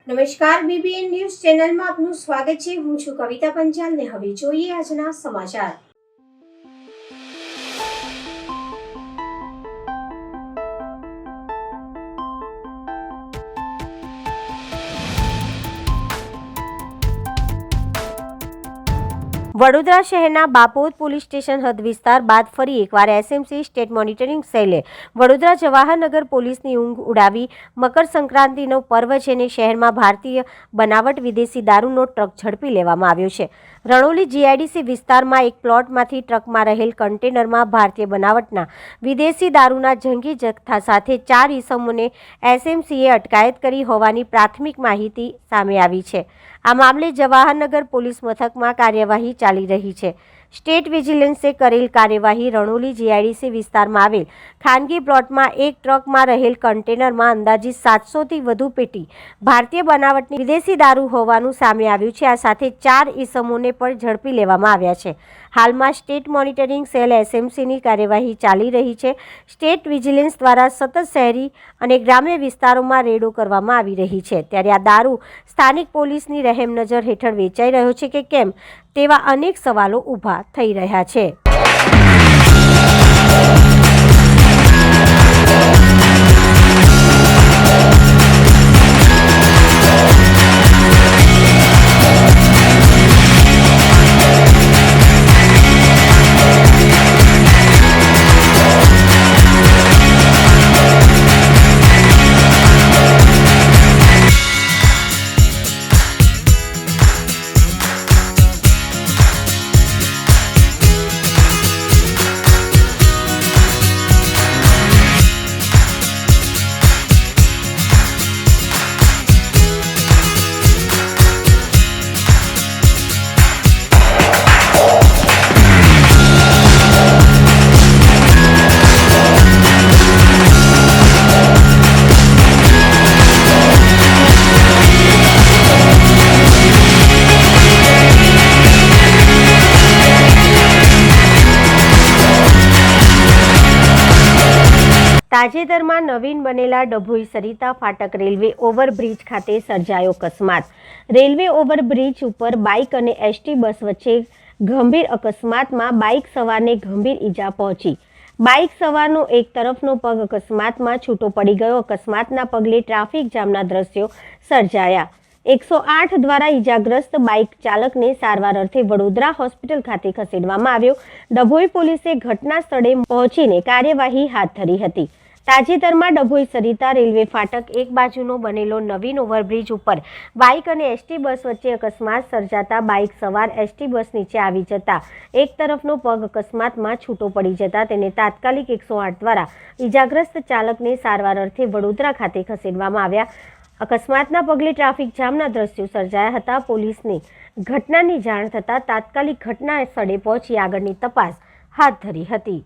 નમસ્કાર, BBN news ચેનલમાં આપનું સ્વાગત છે। હું છું કવિતા પંચાલ ને હવે જોઈએ આજના સમાચાર। વડોદરા શહેરના બાપોદ પોલીસ સ્ટેશન હદ વિસ્તાર બાદ ફરી એકવાર એસએમસી સ્ટેટ મોનિટરિંગ સેલે વડોદરા જવાહરનગર પોલીસની ઊંઘ ઉડાવી મકર સંક્રાંતિનો પર્વ છે ને શહેરમાં ભારતીય બનાવટ વિદેશી દારૂનો ટ્રક ઝડપી લેવામાં આવ્યો છે। રણોલી જીઆઈડીસી વિસ્તારમાં એક પ્લોટમાંથી ટ્રકમાં રહેલ કન્ટેનરમાં ભારતીય બનાવટના વિદેશી દારૂના જંગી જથ્થા સાથે 4 ઈસમોને એસએમસીએ અટકાયત કરી હોવાની પ્રાથમિક માહિતી સામે આવી છે। આ મામલે જવાહરનગર પોલીસ મથકમાં કાર્યવાહી ચાલી રહી છે। સ્ટેટ વિજિલન્સે કરેલ કાર્યવાહી રણોલી જીઆઈડીસી વિસ્તારમાં આવેલ ખાનગી પ્લોટમાં એક ટ્રકમાં રહેલ કન્ટેનરમાં અંદાજિત 700થી વધુ પેટી ભારતીય બનાવટની વિદેશી દારૂ હોવાનું સામે આવ્યું છે। આ સાથે 4 ઈસમોને પણ ઝડપી લેવામાં આવ્યા છે। હાલમાં સ્ટેટ મોનિટરિંગ સેલ એસએમસીની કાર્યવાહી ચાલી રહી છે। સ્ટેટ વિજિલન્સ દ્વારા સતત શહેરી અને ગ્રામ્ય વિસ્તારોમાં રેડો કરવામાં આવી રહી છે। ત્યારે આ દારૂ સ્થાનિક પોલીસની રહેમ નજર હેઠળ વેચાઈ રહ્યો છે કે કેમ તેવા અનેક સવાલો ઊભા થઈ રહ્યા છે। તાજેતરમાં નવીન બનેલા ડભોઈ સરિતા ફાટક રેલવે ઓવરબ્રિજ ખાતે સર્જાયો અકસ્માત। રેલવે ઓવરબ્રિજ ઉપર બાઇક અને એસટી બસ વચ્ચે ગંભીર અકસ્માતમાં બાઇક સવારને ગંભીર ઈજા પહોંચી। બાઇક સવારનો એક તરફનો પગ અકસ્માતમાં છૂટો પડી ગયો। અકસ્માતના પગલે ટ્રાફિક જામના દ્રશ્યો સર્જાયા। 108 દ્વારા ઈજાગ્રસ્ત બાઇક ચાલકને સારવાર અર્થે વડોદરા હોસ્પિટલ ખાતે ખસેડવામાં આવ્યો। ડભોઈ પોલીસે ઘટના સ્થળે પહોંચીને કાર્યવાહી હાથ ધરી હતી। તાજેતરમાં ડભોઈ સરિતા રેલવે ફાટક એક બાજુનો બનેલો નવીન ઓવરબ્રિજ ઉપર બાઇક અને એસટી બસ વચ્ચે અકસ્માત સર્જાતા બાઇક સવાર એસટી બસ નીચે આવી જતા એક તરફનો પગ અકસ્માતમાં છૂટો પડી જતા તેને તાત્કાલિક 108 દ્વારા ઈજાગ્રસ્ત ચાલકને સારવાર અર્થે વડોદરા ખાતે ખસેડવામાં આવ્યા। અકસ્માતના પગલે ટ્રાફિક જામના દ્રશ્યો સર્જાયા હતા। પોલીસને ઘટનાની જાણ થતાં તાત્કાલિક ઘટના સ્થળે પહોંચી આગળની તપાસ હાથ ધરી હતી।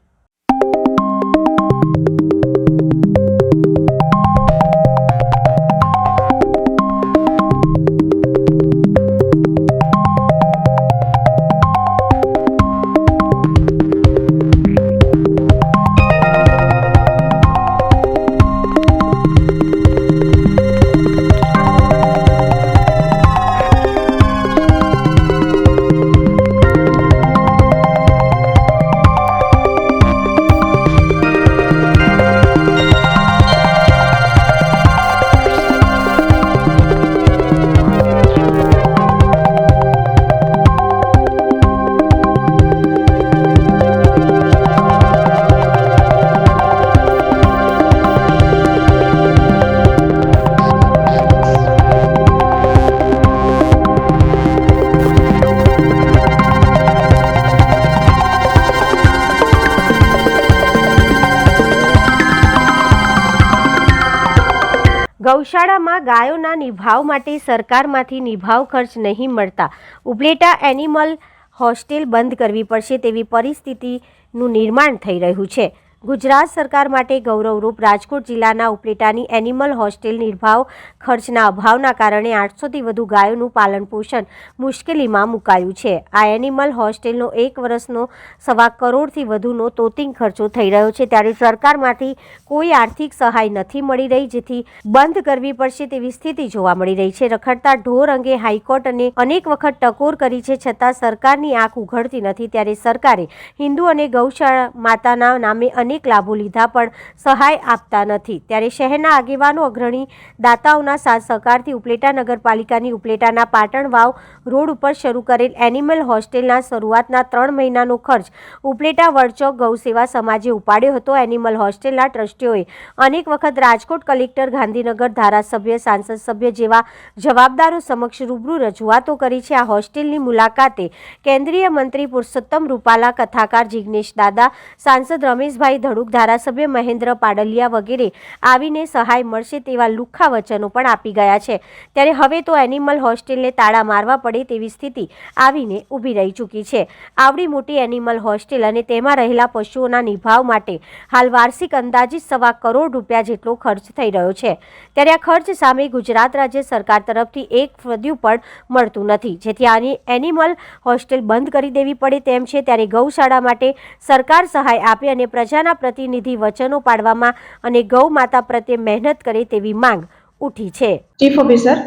ગૌશાળામાં ગાયોના નિભાવ માટે સરકારમાંથી નિભાવ ખર્ચ નહીં મળતા ઉપલેટા એનિમલ હોસ્ટેલ બંધ કરવી પડશે તેવી પરિસ્થિતિનું નિર્માણ થઈ રહ્યું છે। ગુજરાત સરકાર માટે ગૌરવરૂપ રાજકોટ જિલ્લાના ઉપલેટાની એનિમલ હોસ્ટેલ નિર્ભાવ ખર્ચના અભાવના કારણે 800થી વધુ ગાયોનું પાલન પોષણ મુશ્કેલીમાં મુકાયું છે. આ એનિમલ હોસ્ટેલનો 1 વર્ષનો સવા કરોડથી વધુનો તોતિંગ ખર્ચો થઈ રહ્યો છે, ત્યારે સરકારમાંથી કોઈ આર્થિક સહાય નથી મળી રહી, જેથી બંધ કરવી પડશે તેવી સ્થિતિ જોવા મળી રહી છે. રખડતા ઢોર અંગે હાઈકોર્ટ અને અનેક વખત ટકોર કરી છે, છતાં સરકારની આંખ ઉઘડતી નથી. ત્યારે સરકારે હિન્દુ અને ગૌશાળા માતાના નામે અનેક લાભો લીધા પણ સહાય આપતા નથી. ત્યારે શહેરના આગેવાનો અગ્રણી દાતાઓના સાથ સહકારથી ઉપલેટા નગરપાલિકાની ઉપલેટાના પાટણ વાવ રોડ ઉપર શરૂ કરેલ એનિમલ હોસ્ટેલના શરૂઆતના 3 મહિનાનો ખર્ચ ઉપલેટા વડચોક ગૌસેવા સમાજે ઉપાડ્યો હતો. એનિમલ હોસ્ટેલના ટ્રસ્ટીઓએ અનેક વખત રાજકોટ કલેક્ટર, ગાંધીનગર ધારાસભ્ય, સાંસદ સભ્ય જેવા જવાબદારો સમક્ષ રૂબરૂ રજૂઆતો કરી છે. આ હોસ્ટેલની મુલાકાતે કેન્દ્રીય મંત્રી પુરુષોત્તમ રૂપાલા, કથાકાર જિગ્નેશ દાદા, સાંસદ રમેશભાઈ ધડુક, ધારાસભ્ય મહેન્દ્ર પાડલિયા વગેરે આવીને સહાય મળશે તેવા લુખ્ખા વચનો પણ આપી ગયા છે. ત્યારે હવે તો એનિમલ હોસ્ટેલને તાળા મારવા પડે તેવી સ્થિતિ આવીને ઊભી રહી ચૂકી છે. આવડી મોટી એનિમલ હોસ્ટેલ અને તેમાં રહેલા પશુઓના નિભાવ માટે હાલ વાર્ષિક અંદાજિત ₹1.25 કરોડ જેટલો ખર્ચ થઈ રહ્યો છે. ત્યારે આ ખર્ચ સામે ગુજરાત રાજ્ય સરકાર તરફથી એક ફદ્યું પણ મળતું નથી, જેથી આની એનિમલ હોસ્ટેલ બંધ કરી દેવી પડે તેમ છે. ત્યારે ગૌશાળા માટે સરકાર સહાય આપે અને પ્રજાના પ્રતિનિધિ વચનો પાડવામાં અને ગૌ માતા પ્રત્યે મહેનત કરે તેવી માંગ ઉઠી છે. ચીફ ઓફિસર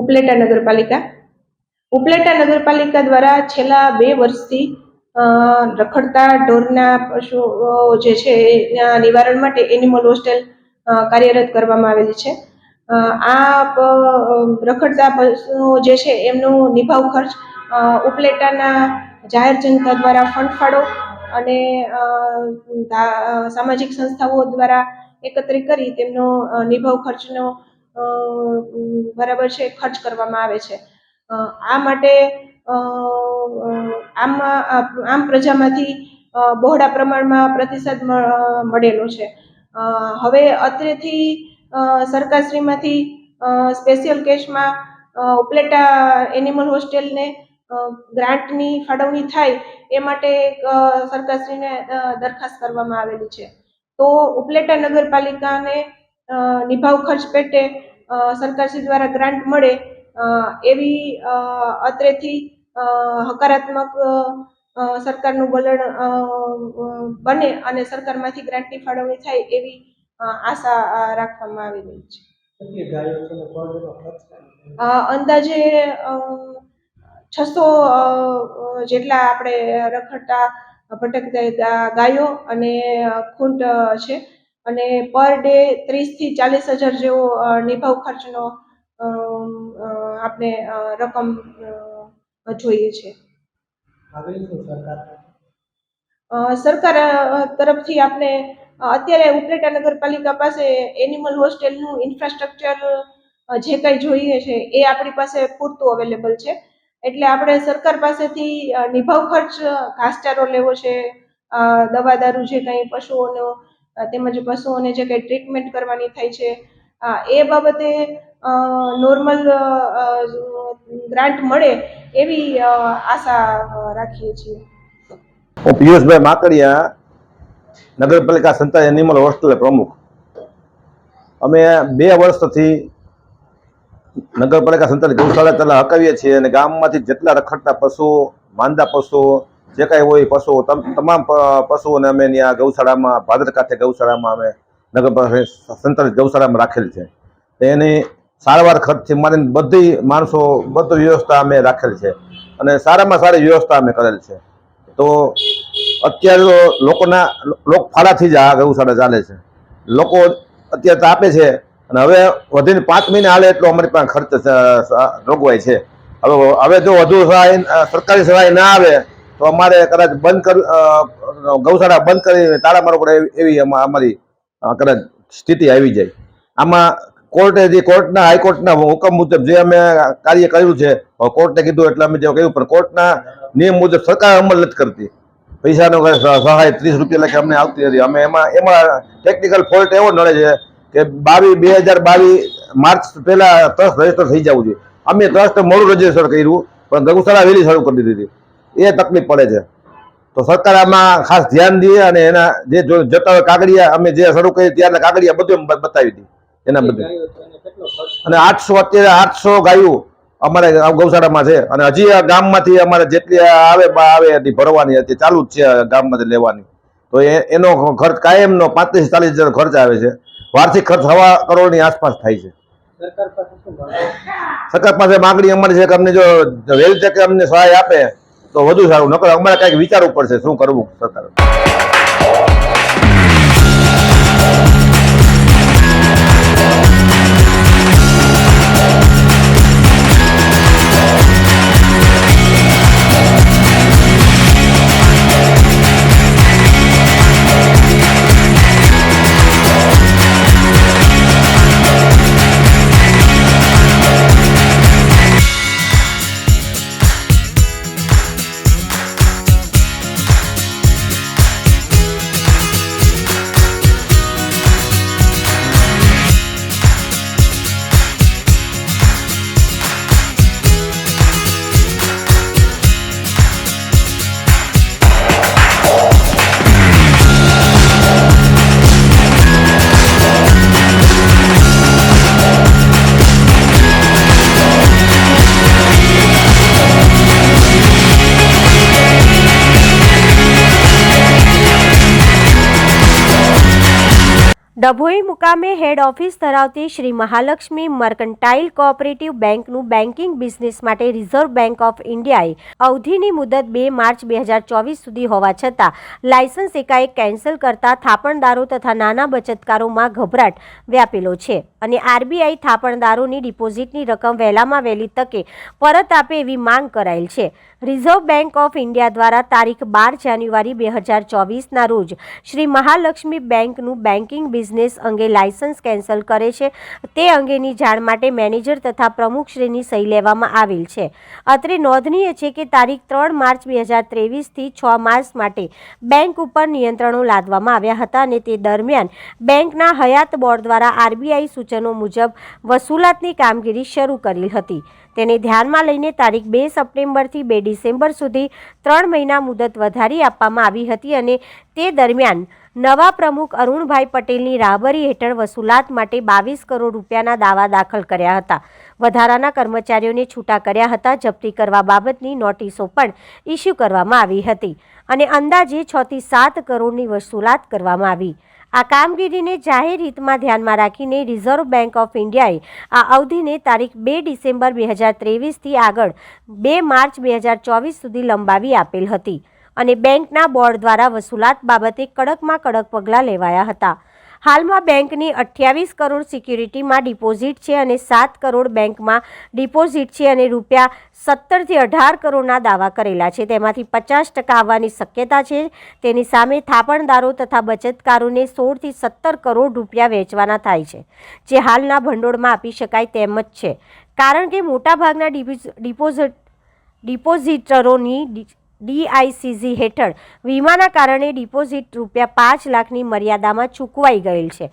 ઉપલેટા નગરપાલિકા. ઉપલેટા નગરપાલિકા દ્વારા છેલ્લા 2 વર્ષથી રખડતા ઢોરના પશુઓ જે છે એના નિવારણ માટે એનિમલ હોસ્ટેલ કાર્યરત કરવામાં આવેલી છે. આ રખડતા પશુઓ જે છે એમનું નિભાવ ખર્ચ ઉપલેટાના જાહેર જનતા દ્વારા ફંડ ફાળો અને સામાજિક સંસ્થાઓ દ્વારા એકત્રિત કરી તેમનો નિભાવ ખર્ચનો બરાબર છે ખર્ચ કરવામાં આવે છે. આ માટે આમ પ્રજામાંથી બહોળા પ્રમાણમાં પ્રતિસાદ મળેલો છે. હવે અત્રેથી સરકારશ્રીમાંથી સ્પેશિયલ કેસમાં ઉપલેટા એનિમલ હોસ્ટેલને ગ્રાન્ટની ફાળવણી થાય એ માટે સરકારશ્રીને દરખાસ્ત કરવામાં આવેલી છે. તો ઉપલેટા નગરપાલિકાને નિભાવ ખર્ચ પેટે સરકારશ્રી દ્વારા ગ્રાન્ટ મળે એવી અત્રેથી હકારાત્મક સરકારનું વલણ બને અને સરકારમાંથી ગ્રાન્ટની ફાળવણી થાય એવી આશા રાખવામાં આવી રહી છે. અંદાજે 600 જેટલા આપણે રખડતા ભટકતા ગાયો અને ખૂંટ છે અને પર ડે 30 થી 40 હજાર જેવો નિભાવ ખર્ચનો આપણે રકમ જોઈએ છે. સરકાર તરફથી આપણે અત્યારે ઉપલેટા નગરપાલિકા પાસે એનિમલ હોસ્ટેલનું ઇન્ફ્રાસ્ટ્રક્ચર જે કંઈ જોઈએ છે એ આપણી પાસે પૂરતું અવેલેબલ છે. એટલે આપણે સરકાર પાસેથી નિભાવ ખર્ચ, ઘાસચારો લેવો છે, દવા દારૂ જે કંઈ પશુઓનો તેમજ પશુઓને જે કંઈ ટ્રીટમેન્ટ કરવાની થાય છે એ બાબતે નોર્મલ ગ્રાન્ટ મળે એવી આશા રાખીએ છીએ. હું પિયુષભાઈ માકડિયા, નગરપાલિકા સંચાલિત એનિમલ હોસ્ટેલ પ્રમુખ. અમે 2 વર્ષથી નગરપાલિકા સંચાલિત ગૌશાળા હકાવીએ છીએ અને ગામમાંથી જેટલા રખડતા પશુઓ, માંદા પશુઓ, જે કાંઈ હોય પશુઓ, તમામ પશુઓને અમે ત્યાં ગૌશાળામાં, ભાદર કાંઠે ગૌશાળામાં અમે નગરપાલિકા સંચાલિત ગૌશાળામાં રાખેલ છે. એની સારવાર ખર્ચથી મારીને બધી માણસો, બધી વ્યવસ્થા અમે રાખેલ છે અને સારામાં સારી વ્યવસ્થા અમે કરેલ છે. તો અત્યારે તો લોક ફાળાથી જ આ ગૌશાળા ચાલે છે. લોકો અત્યારે તો આપે છે અને હવે વધીને 5 મહિને હાલે એટલો અમારી પાસે ખર્ચ જોગવાય છે. હવે જો વધુ સહાય, સરકારી સહાય ના આવે તો અમારે કદાચ ગૌશાળા બંધ કરી તાળા મારવા પડે એવી અમારી કદાચ સ્થિતિ આવી જાય. આમાં કોર્ટના, હાઈકોર્ટના હુકમ મુજબ જે અમે કાર્ય કર્યું છે, કોર્ટે કીધું એટલે અમે જે કહ્યું, પણ કોર્ટના નિયમ મુજબ સરકાર અમલ નથી કરતી. પૈસાનો સહાય 30 રૂપિયા લખે અમને આવતી નથી. અમે એમાં ટેકનિકલ ફોલ્ટ એવો નડે છે કે 2022 માર્ચ પહેલા ટ્રસ્ટ રજીસ્ટર થઈ જવું જોઈએ. અમે ટ્રસ્ટ મોડું રજીસ્ટર કર્યું પણ ગૌશાળા વહેલી શરૂ કરી દીધી. એ તકલીફ પડે છે. તો સરકાર આમાં ખાસ ધ્યાન દે અને એના જે જતા હોય કાગળિયા અમે જે શરૂ કરી ત્યારના કાગળિયા બધું બતાવી દી એના બધું. અને 800 અત્યારે 800 ગાયો અમારે ગૌશાળામાં છે અને હજી આ ગામમાંથી અમારે જેટલી આવે એટલી ભરવાની હતી ચાલુ જ છે ગામમાંથી લેવાની. તો એનો ખર્ચ કાયમનો 35-40 હજાર ખર્ચ આવે છે. વાર્ષિક ખર્ચ 1.25 કરોડની આસપાસ થાય છે. સરકાર પાસે માંગણી અમારી છે કે અમને જો વહેલી તકે અમને સહાય આપે તો વધુ સારું, નકર અમારે કંઈક વિચારવું પડશે શું કરવું સરકાર. ડભોઈ મુકામે હેડ ઓફિસ ધરાવતી શ્રી મહાલક્ષ્મી મર્કન્ટાઇલ કોઓપરેટિવ બેંકનું બેન્કિંગ બિઝનેસ માટે રિઝર્વ બેંક ઓફ ઇન્ડિયાએ અવધિની મુદત 2 માર્ચ 2024 સુધી હોવા છતાં લાયસન્સ એકાએક કેન્સલ કરતા થાપણદારો તથા નાના બચતકારોમાં ગભરાટ વ્યાપેલો છે અને આરબીઆઈ થાપણદારોની ડિપોઝિટની રકમ વહેલામાં વહેલી તકે પરત આપે એવી માંગ કરાયેલ છે. રિઝર્વ બેંક ઓફ ઇન્ડિયા દ્વારા તારીખ 12 જાન્યુઆરી 2024ના રોજ શ્રી મહાલક્ષ્મી બેંકનું બેન્કિંગ બિઝનેસ અંગે લાયસન્સ કેન્સલ કરે છે તે અંગેની જાણ માટે મેનેજર તથા પ્રમુખશ્રીની સહી લેવામાં આવેલ છે. અત્રે નોંધનીય છે કે તારીખ 3 માર્ચ 2023થી 6 માર્ચ માટે બેંક ઉપર નિયંત્રણો લાદવામાં આવ્યા હતા અને તે દરમિયાન બેંકના હયાત બોર્ડ દ્વારા આરબીઆઈ સૂચનો મુજબ વસૂલાતની કામગીરી શરૂ કરેલ હતી. તેને ધ્યાનમાં લઈને તારીખ 2 સપ્ટેમ્બરથી 2 ડિસેમ્બર સુધી 3 મહિના મુદત વધારી આપવામાં આવી હતી અને તે દરમિયાન નવા પ્રમુખ અરુણભાઈ પટેલની રાહબરી હેઠળ વસૂલાત માટે 22 કરોડ રૂપિયાના દાવા દાખલ કર્યા હતા. વધારાના કર્મચારીઓને છૂટા કર્યા હતા. જપ્તી કરવા બાબતની નોટિસો પણ ઇસ્યુ કરવામાં આવી હતી અને અંદાજે 6 થી 7 કરોડની વસૂલાત કરવામાં આવી. આ કામગીરીને જાહેર હિતમાં ધ્યાનમાં રાખીને રિઝર્વ બેંક ઓફ ઇન્ડિયાએ આ અવધિને તારીખ 2 ડિસેમ્બર 2023થી આગળ 2 માર્ચ 2024 સુધી લંબાવી આપેલ હતી અને બેંકના બોર્ડ દ્વારા વસૂલાત બાબતે કડકમાં કડક પગલાં લેવાયા હતા. હાલમાં બેંકની 28 કરોડ સિક્યુરિટીમાં ડિપોઝિટ છે અને 7 કરોડ બેંકમાં ડિપોઝિટ છે અને રૂપિયા 17 થી 18 કરોડના દાવા કરેલા છે. તેમાંથી 50% આવવાની શક્યતા છે. તેની સામે થાપણદારો તથા બચતકારોને 16 થી 17 કરોડ રૂપિયા વેચવાના થાય છે, જે હાલના ભંડોળમાં આપી શકાય તેમ જ છે, કારણ કે મોટાભાગના ડિપોઝિટરોની ડીઆઈસીજી હેઠળ વીમાના કારણે ડિપોઝિટ રૂપિયા 5 લાખની મર્યાદામાં ચૂકવાઈ ગયેલ છે.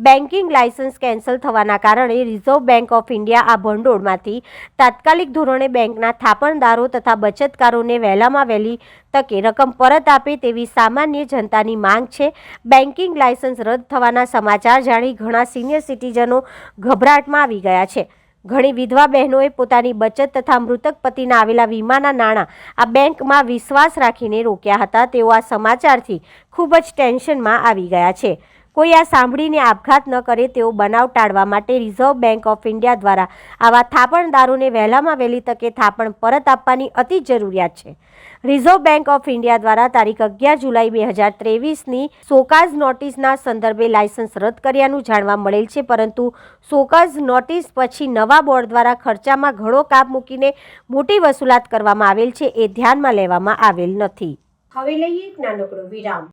બેન્કિંગ લાયસન્સ કેન્સલ થવાના કારણે રિઝર્વ બેંક ઓફ ઇન્ડિયા આ ભંડોળમાંથી તાત્કાલિક ધોરણે બેંકના થાપણદારો તથા બચતકારોને વહેલામાં વહેલી તકે રકમ પરત આપે તેવી સામાન્ય જનતાની માંગ છે. બેન્કિંગ લાયસન્સ રદ થવાના સમાચાર જાણી ઘણા સિનિયર સિટીઝનો ગભરાટમાં આવી ગયા છે. ઘણી વિધવા બહેનોએ પોતાની બચત તથા મૃતક પતિના આવેલા વીમાના નાણાં આ બેંકમાં વિશ્વાસ રાખીને રોક્યા હતા. તેઓ આ સમાચારથી ખૂબ જ ટેન્શનમાં આવી ગયા છે. કોઈ આ સાંભળીને આપઘાત ન કરે તેવો બનાવ ટાળવા માટે રિઝર્વ બેંક ઓફ ઇન્ડિયા દ્વારા આવા થાપણદારોને વહેલામાં વહેલી તકે થાપણ પરત આપવાની અતિ જરૂરિયાત છે. રિઝર્વ બેંક ઓફ ઇન્ડિયા દ્વારા તારીખ 11 જુલાઈ 2023ની સોકાઝ નોટિસના સંદર્ભે લાયસન્સ રદ કર્યાનું જાણવા મળેલ છે, પરંતુ સોકાઝ નોટિસ પછી નવા બોર્ડ દ્વારા ખર્ચામાં ઘણો કાપ મૂકીને મોટી વસૂલાત કરવામાં આવેલ છે, એ ધ્યાનમાં લેવામાં આવેલ નથી. હવે લઈએ એક નાનકડો વિરામ.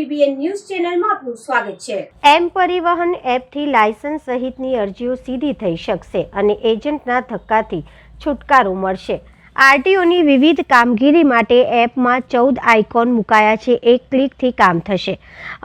BBN ન્યૂઝ ચેનલમાં આપનું સ્વાગત છે। એમ પરિવહન એપથી લાયસન્સ સહિતની અરજીઓ સીધી થઈ શકશે અને એજન્ટના ધક્કાથી છુટકારો મળશે। આરટીઓની વિવિધ કામગીરી માટે એપમાં 14 આઇકોન મુકાયા છે। એક ક્લિકથી કામ થશે।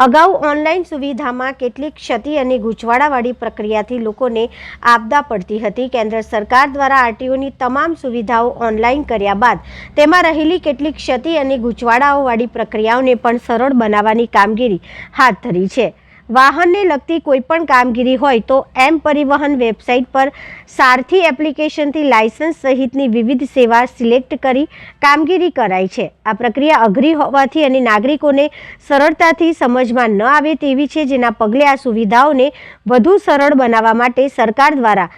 અગાઉ ઓનલાઈન સુવિધામાં કેટલીક ક્ષતિ અને ગૂંચવાડાવાળી પ્રક્રિયાથી લોકોને આપદા પડતી હતી। કેન્દ્ર સરકાર દ્વારા આરટીઓની તમામ સુવિધાઓ ઓનલાઈન કર્યા બાદ તેમાં રહેલી કેટલીક ક્ષતિ અને ગૂંચવાડાઓવાળી પ્રક્રિયાઓને પણ સરળ બનાવવાની કામગીરી હાથ ધરી છે। વાહનને લગતી કોઈપણ કામગીરી હોય તો એમ પરિવહન વેબસાઇટ પર સારથી એપ્લિકેશનથી લાયસન્સ સહિતની વિવિધ સેવા સિલેક્ટ કરી કામગીરી કરાય છે। આ પ્રક્રિયા અઘરી હોવાથી અને નાગરિકોને સરળતાથી સમજમાં ન આવે તેવી છે, જેના પગલે આ સુવિધાઓને વધુ સરળ બનાવવા માટે સરકાર દ્વારા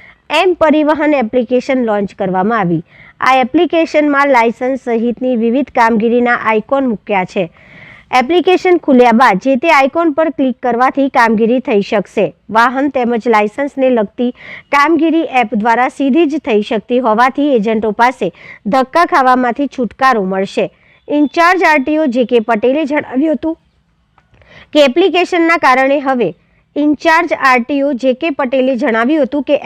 એમ પરિવહન એપ્લિકેશન લોન્ચ કરવામાં આવી। આ એપ્લિકેશનમાં લાયસન્સ સહિતની વિવિધ કામગીરીના આઇકોન મૂક્યા છે। એપ્લિકેશન ખુલ્યા બાદ જે તે આઇકોન પર ક્લિક કરવાથી કામગીરી થઈ શકશે। વાહન તેમજ લાયસન્સને લગતી કામગીરી એપ દ્વારા સીધી જ થઈ શકતી હોવાથી એજન્ટો પાસે ધક્કા ખાવામાંથી છુટકારો મળશે। Incharge RTO J K. પટેલે જણાવ્યું હતું કે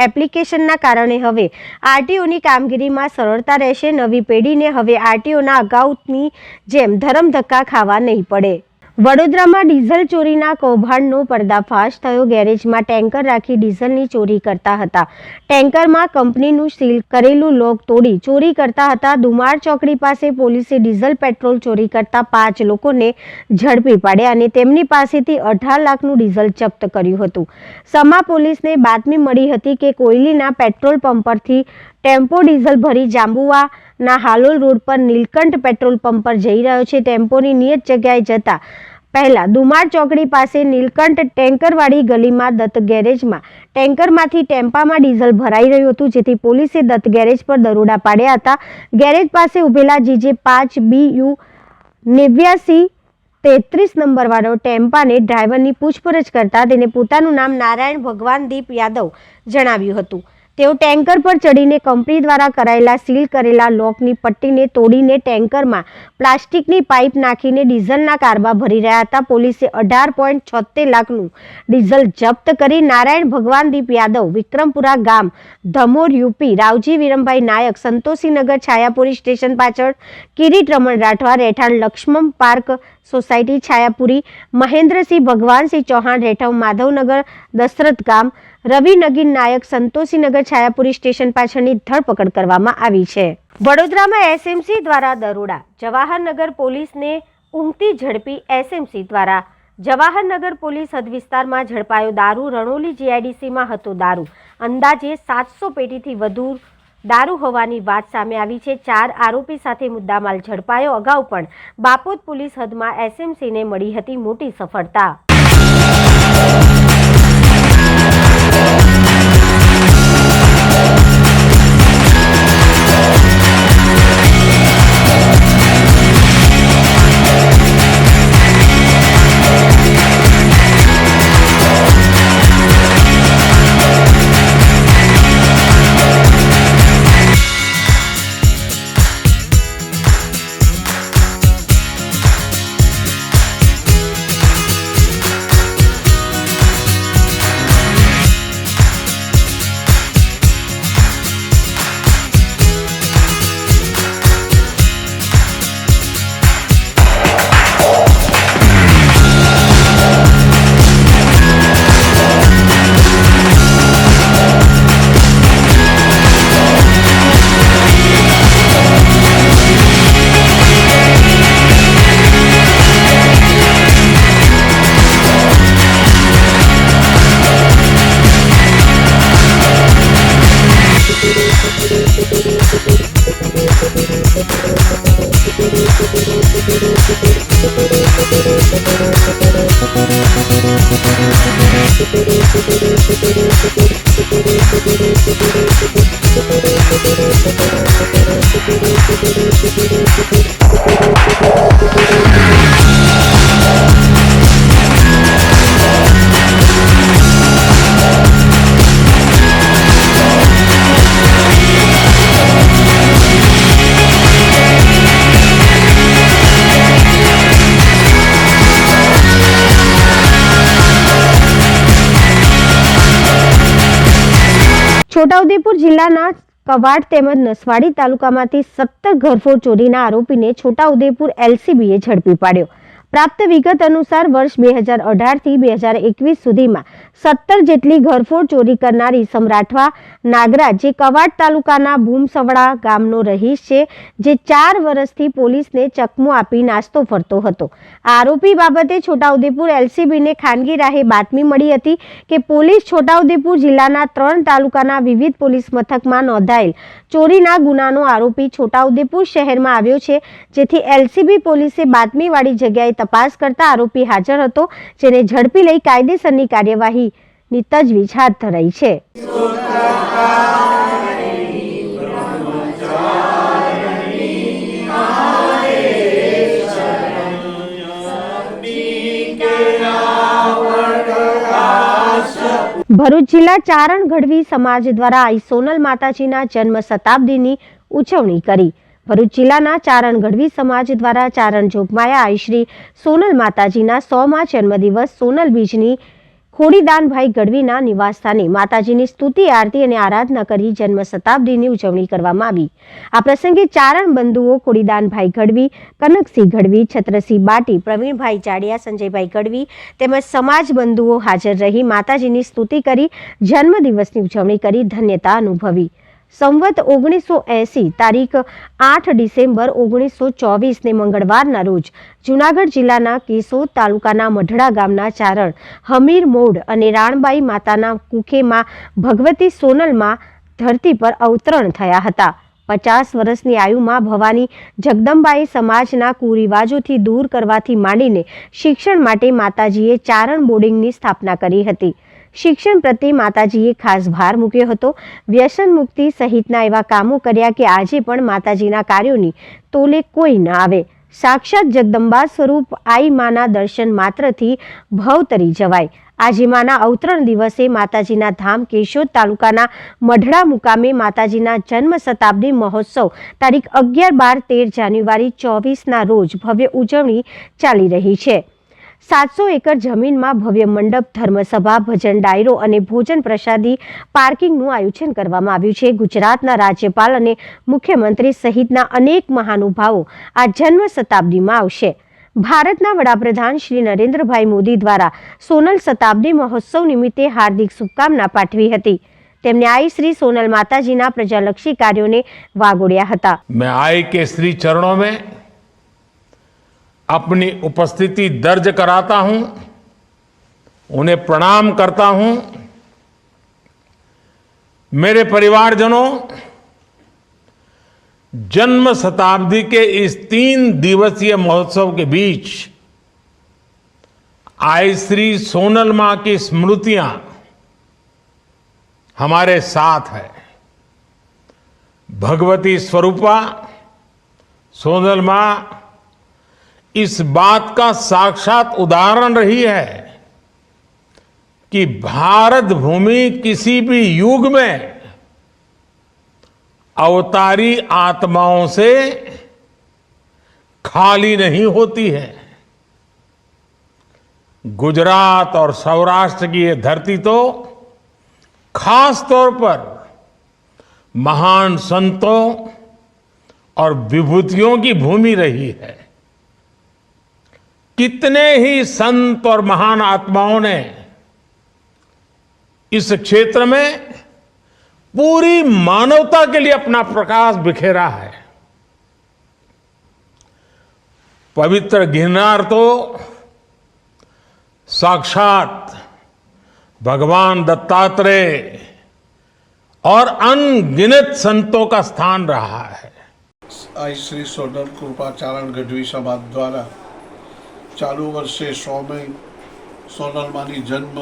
એપ્લિકેશનના કારણે હવે આરટીઓની કામગીરીમાં સરળતા રહેશે। નવી પેઢીને હવે આરટીઓના અગાઉની જેમ ધરમધક્કા ખાવા નહીં પડે। વડોદરામાં ડીઝલ ચોરીના કૌભાંડનો પર્દાફાશ થયો। ગેરેજમાં ટેન્કર રાખી ડીઝલની ચોરી કરતા હતા। ટેન્કરમાં કંપનીનું સીલ કરેલું લોક તોડી ચોરી કરતા હતા। દુમાર ચોકડી પાસે પોલીસે ડીઝલ પેટ્રોલ ચોરી કરતા 5 લોકોને ઝડપી પાડ્યા અને તેમની પાસેથી 18 લાખનું ડીઝલ જપ્ત કર્યું હતું। સમા પોલીસને બાતમી મળી હતી કે કોયલીના પેટ્રોલ પંપ પરથી ટેમ્પો ડીઝલ ભરી જાંબુવાના હાલોલ રોડ પર નીલકંઠ પેટ્રોલ પંપ પર જઈ રહ્યો છે। ટેમ્પોની નિયત જગ્યાએ જતા પહેલા દુમાર ચોકડી પાસે નીલકંઠ ટેન્કરવાળી ગલીમાં દત્ત ગેરેજમાં ટેન્કરમાંથી ટેમ્પામાં ડીઝલ ભરાઈ રહ્યું હતું, જેથી પોલીસે દત્ત ગેરેજ પર દરોડા પાડ્યા હતા। ગેરેજ પાસે ઉભેલા GJ 5 BU 8933 નંબરવાળો ટેમ્પાને ડ્રાઈવરની પૂછપરછ કરતા તેને પોતાનું નામ નારાયણ ભગવાનદીપ યાદવ જણાવ્યું હતું। તેઓ ટેન્કર પર ચડીને કંપની દ્વારા કરાયેલા સીલ કરેલા લોકની પટ્ટીને તોડીને ટેન્કરમાં પ્લાસ્ટિકની પાઇપ નાખીને ડીઝલના કારબા ભરી રહ્યા હતા। પોલીસે 18.76 લાખનું ડીઝલ જપ્ત કરી નારાયણ ભગવાનદીપ યાદવ, વિક્રમપુરા ગામ, ધમોર UP, રાવજી વિરમભાઈ નાયક, સંતોષીનગર છાયાપુરી સ્ટેશન પાછળ, કિરીટ રમણ રાઠવા રહેઠાણ લક્ષ્મણ પાર્ક સોસાયટી છાયાપુરી, મહેન્દ્રસિંહ ભગવાનસિંહ ચૌહાણ રહેઠાણ માધવનગર દશરથ ગામ, રવિ નગીન નાયક, સંતોષીનગર છાયાપુરી સ્ટેશન પાછળની ધરપકડ કરવામાં આવી છે। વડોદરામાં SMC દ્વારા દરોડા। જવાહરનગર પોલીસને ઊંઘતી ઝડપી SMC દ્વારા જવાહરનગર પોલીસ હદ વિસ્તારમાં ઝડપાયો દારૂ। રણોલી GIDCમાં હતો દારૂ। અંદાજે 700 પેટીથી વધુ દારૂ હોવાની વાત સામે આવી છે। 4 આરોપી સાથે મુદ્દામાલ ઝડપાયો। અગાઉ પણ બાપોદ પોલીસ હદમાં SMCને મળી હતી મોટી સફળતા। છોટાઉદેપુર જિલ્લાના કવાડ તેમજ નસવાડી તાલુકામાંથી 17 ઘરફોડ ચોરીના આરોપીને છોટાઉદેપુર એલસીબીએ ઝડપી પાડ્યો. પ્રાપ્ત વિગત અનુસાર વર્ષ 2018 થી 2021 સુધીમાં 17 જેટલી ઘરફોડ ચોરી કરનારી સમ્રાઠવા નાગરાજ, જે કવાડ તાલુકાના ભૂમસવડા ગામનો રહીશ છે, જે 4 વર્ષથી પોલીસને ચકમો આપી નાસ્તો ફરતો હતો. આ આરોપી બાબતે છોટાઉદેપુર એલસીબીને ખાનગી રાહે બાતમી મળી હતી કે પોલીસ છોટાઉદેપુર જિલ્લાના 3 તાલુકાના વિવિધ પોલીસ મથકમાં નોંધાયેલ ચોરીના ગુનાનો આરોપી છોટાઉદેપુર શહેરમાં આવ્યો છે, જેથી એલસીબી પોલીસે બાતમીવાળી જગ્યાએ તપાસ કરતા આરોપી હાજર હતો, જેને ઝડપી લઈ કાયદેસરની કાર્યવાહીની તજવીજ હાથ ધરાઈ છે. ભરૂચ જિલ્લા ચારણ ગઢવી સમાજ દ્વારા આઈ સોનલ માતાજીના જન્મ શતાબ્દીની ઉજવણી કરી. ભરૂચ જિલ્લાના ચારણ ગઢવી સમાજ દ્વારા ચારણ જોગમાયા આઈ શ્રી સોનલ માતાજીના 100મા જન્મદિવસ સોનલ બીજની ખોડીદાનભાઈ ગઢવીના નિવાસસ્થાને માતાજીની સ્તુતિ, આરતી અને આરાધના કરી જન્મ શતાબ્દીની ઉજવણી કરવામાં આવી. આ પ્રસંગે ચારણ બંધુઓ ખોડીદાનભાઈ ગઢવી, કનકસિંહ ગઢવી, છત્રસિંહ બાટી, પ્રવીણભાઈ જાડિયા, સંજયભાઈ ગઢવી તેમજ સમાજ બંધુઓ હાજર રહી માતાજીની સ્તુતિ કરી જન્મદિવસની ઉજવણી કરી ધન્યતા અનુભવી. સંવત 1980 તારીખ 8 ડિસેમ્બર 1924 ને મંગળવારના રોજ જૂનાગઢ જિલ્લાના કેશોદ તાલુકાના મઢડા ગામના ચારણ હમીર મોડ અને રાણબાઈ માતાના કુખેમાં ભગવતી સોનલમાં ધરતી પર અવતરણ થયા હતા. 50 વર્ષની આયુમાં ભવાની જગદંબાએ સમાજના કુરિવાજોથી દૂર કરવાથી માંડીને શિક્ષણ માટે માતાજીએ ચારણ બોર્ડિંગની સ્થાપના કરી હતી. શિક્ષણ પ્રત્યે માતાજીએ ખાસ ભાર મૂક્યો હતો. વ્યસન મુક્તિ સહિતના એવા કામો કર્યા કે આજે પણ માતાજીના કાર્યોની તોલે કોઈ ન આવે. સાક્ષાત જગદંબા સ્વરૂપ આઈ માના દર્શન માત્રથી ભવ તરી જવાય. આજે માના અવતરણ દિવસે માતાજીના ધામ કેશોદ તાલુકાના મઢડા મુકામે માતાજીના જન્મ શતાબ્દી મહોત્સવ તારીખ 11, 12, 13 જાન્યુઆરી 24ના રોજ ભવ્ય ઉજવણી ચાલી રહી છે. 700 એકર જમીનમાં ભવ્ય મંડપ, ધર્મસભા, ભજન ડાયરો અને ભોજન પ્રસાદી પાર્કિંગનું આયોજન કરવામાં આવ્યું છે. ગુજરાતના રાજ્યપાલ અને મુખ્યમંત્રી સહિતના અનેક મહાનુભાવો આ જન્મ શતાબ્દીમાં આવશે. ભારતના વડાપ્રધાન શ્રી નરેન્દ્રભાઈ મોદી દ્વારા સોનલ શતાબ્દી મહોત્સવ નિમિત્તે હાર્દિક શુભકામના પાઠવી હતી. તેમણે આઈ શ્રી સોનલ માતાજીના પ્રજાલક્ષી કાર્યોને વાગોડ્યા હતા. मैं आई के श्री चरणों में अपनी उपस्थिति दर्ज कराता हूं, उन्हें प्रणाम करता हूं. मेरे परिवारजनों, जन्म शताब्दी के इस 3 दिवसीय महोत्सव के बीच आई श्री सोनल मां की स्मृतियां हमारे साथ है. भगवती स्वरूपा सोनल मां इस बात का साक्षात उदाहरण रही है कि भारत भूमि किसी भी युग में अवतारी आत्माओं से खाली नहीं होती है. गुजरात और सौराष्ट्र की ये धरती तो खास तौर पर महान संतों और विभूतियों की भूमि रही है. कितने ही संत और महान आत्माओं ने इस क्षेत्र में पूरी मानवता के लिए अपना प्रकाश बिखेरा है. पवित्र गिरनार तो साक्षात भगवान दत्तात्रेय और अनगिनत संतों का स्थान रहा है. आई श्री सोनल कृपाचारण गढ़वी समाज द्वारा चालू वर्षे 100મી સોનલમાની જન્મ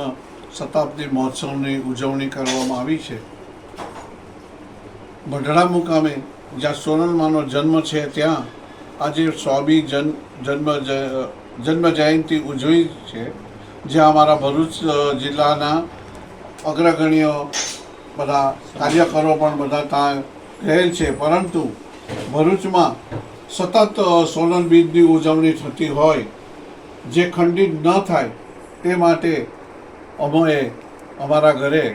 શતાબ્દી મહોત્સવની ઉજવણી કરવામાં આવી છે. મઢડા મુકામે જ્યાં સોનલમાનો જન્મ છે ત્યાં આજે 100મી જન્મ જયંતિ ઉજવી છે, જ્યાં અમારા ભરૂચ જિલ્લાના અગ્રગણ્ય બધા કાર્યકરો પણ બધા ત્યાં ગયેલ છે. પરંતુ ભરૂચમાં સતત સોનલ બીજની ઉજવણી થતી હોય જે ખંડિત ન થાય તે માટે અમે અમારા ઘરે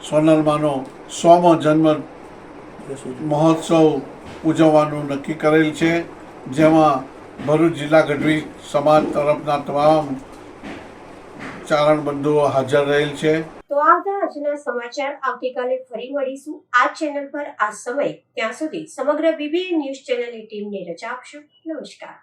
સોનલમાનો 100મો જન્મ મહોત્સવ ઉજવવાનું નક્કી કરેલ છે, જેમાં ભરૂચ જિલ્લા ગઢવી સમાજ તરફના તમામ ચારણબંધુઓ હાજર રહેલ છે. તો આ હતા આજના સમાચાર. આવતીકાલે ફરી મળીશું આ ચેનલ પર આ સમય. ત્યાં સુધી સમગ્ર BBN ન્યૂઝ ચેનલની ટીમને રજા આપશો. નમસ્કાર.